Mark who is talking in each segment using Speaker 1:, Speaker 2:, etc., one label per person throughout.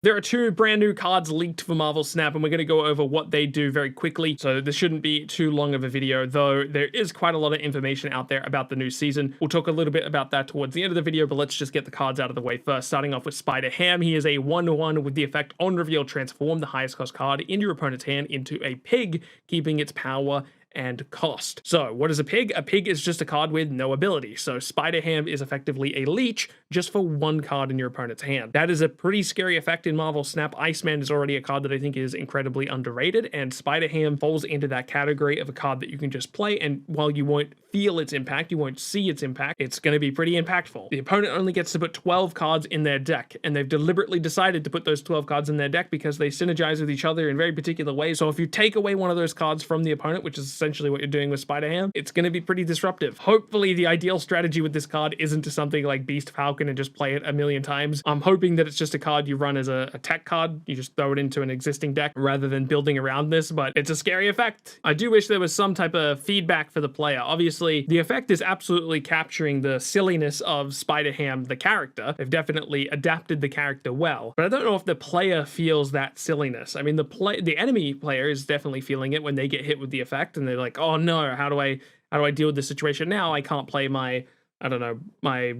Speaker 1: There are two brand new cards leaked for Marvel Snap, and we're going to go over what they do very quickly, so this shouldn't be too long of a video, though there is quite a lot of information out there about the new season. We'll talk a little bit about that towards the end of the video, but let's just get the cards out of the way first, starting off with SpiderHam. He is a 1/1 with the effect on reveal, transform the highest cost card in your opponent's hand into a pig, keeping its power and cost. So what is a pig? A pig is just a card with no ability. So SpiderHam is effectively a leech just for one card in your opponent's hand. That is a pretty scary effect in Marvel Snap. Iceman is already a card that I think is incredibly underrated, and SpiderHam falls into that category of a card that you can just play, and while you won't feel its impact, you won't see its impact, it's going to be pretty impactful. The opponent only gets to put 12 cards in their deck, and they've deliberately decided to put those 12 cards in their deck because they synergize with each other in very particular ways. So if you take away one of those cards from the opponent, which is essentially what you're doing with SpiderHam, it's going to be pretty disruptive. Hopefully the ideal strategy with this card isn't to something like Beast Falcon and just play it a million times. I'm hoping that it's just a card you run as a tech card. You just throw it into an existing deck rather than building around this, but it's a scary effect. I do wish there was some type of feedback for the player. Obviously, the effect is absolutely capturing the silliness of SpiderHam, the character. They've definitely adapted the character well, but I don't know if the player feels that silliness. I mean, the enemy player is definitely feeling it when they get hit with the effect, and they're like, oh no, how do I deal with this situation now? I can't play my, I don't know, my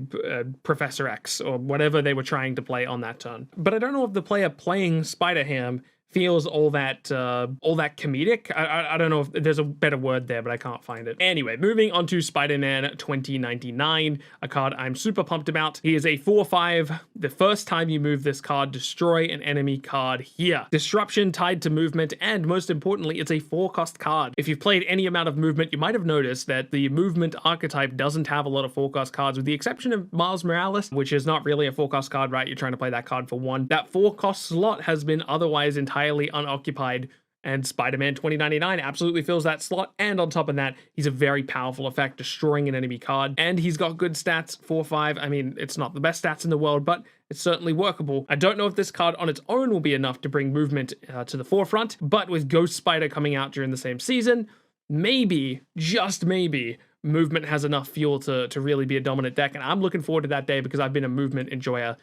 Speaker 1: Professor X or whatever they were trying to play on that turn. But I don't know if the player playing SpiderHam feels all that comedic. I don't know if there's a better word there, but I can't find it. Anyway, moving on to SpiderMan 2099, a card I'm super pumped about. He is a 4/5. The first time you move this card, destroy an enemy card here. Disruption tied to movement, and most importantly, it's a 4-cost card. If you've played any amount of movement, you might have noticed that the movement archetype doesn't have a lot of 4-cost cards, with the exception of Miles Morales, which is not really a 4-cost card, right? You're trying to play that card for 1. That 4-cost slot has been otherwise entirely unoccupied, and SpiderMan 2099 absolutely fills that slot, and on top of that, he's a very powerful effect, destroying an enemy card, and he's got good stats, 4/5. I mean, it's not the best stats in the world, but it's certainly workable. I don't know if this card on its own will be enough to bring movement to the forefront, but with Ghost Spider coming out during the same season, maybe, just maybe, movement has enough fuel to really be a dominant deck, and I'm looking forward to that day because I've been a movement enjoyer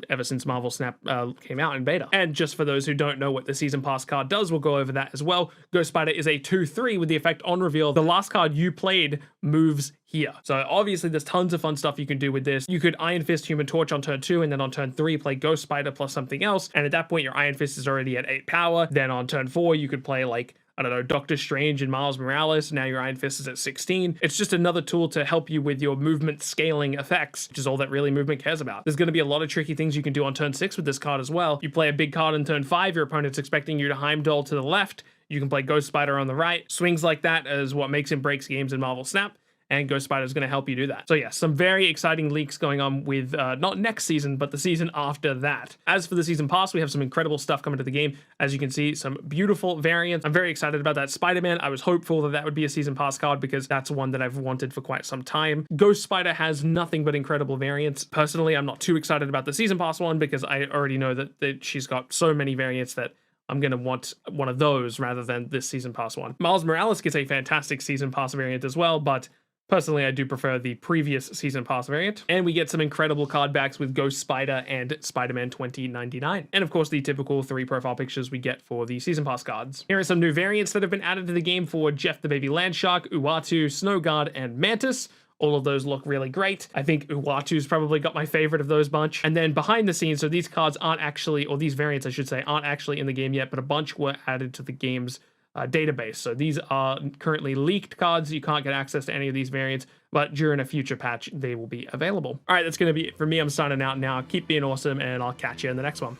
Speaker 1: ever since Marvel Snap came out in beta. And just for those who don't know what the Season Pass card does, we'll go over that as well. Ghost Spider is a 2/3 with the effect on reveal. The last card you played moves here. So obviously there's tons of fun stuff you can do with this. You could Iron Fist Human Torch on turn 2, and then on turn 3 play Ghost Spider plus something else, and at that point your Iron Fist is already at 8 power. Then on turn 4 you could play, like, I don't know, Doctor Strange and Miles Morales. Now your Iron Fist is at 16. It's just another tool to help you with your movement scaling effects, which is all that really movement cares about. There's going to be a lot of tricky things you can do on turn 6 with this card as well. You play a big card on turn 5, your opponent's expecting you to Heimdall to the left. You can play Ghost Spider on the right. Swings like that is what makes and breaks games in Marvel Snap, and Ghost Spider is going to help you do that. So yeah, some very exciting leaks going on with not next season, but the season after that. As for the Season Pass, we have some incredible stuff coming to the game. As you can see, some beautiful variants. I'm very excited about that Spider-Man. I was hopeful that that would be a Season Pass card because that's one that I've wanted for quite some time. Ghost Spider has nothing but incredible variants. Personally, I'm not too excited about the Season Pass one because I already know that she's got so many variants that I'm going to want one of those rather than this Season Pass one. Miles Morales gets a fantastic Season Pass variant as well, but personally, I do prefer the previous Season Pass variant. And we get some incredible card backs with Ghost Spider and SpiderMan 2099. And of course, the typical 3 profile pictures we get for the Season Pass cards. Here are some new variants that have been added to the game for Jeff the Baby Landshark, Uatu, Snowguard, and Mantis. All of those look really great. I think Uatu's probably got my favorite of those bunch. And then behind the scenes, so these cards aren't actually, or these variants I should say, aren't actually in the game yet, but a bunch were added to the game's database. So these are currently leaked cards. You can't get access to any of these variants, but during a future patch, they will be available. All right, that's going to be it for me. I'm signing out now. Keep being awesome, and I'll catch you in the next one.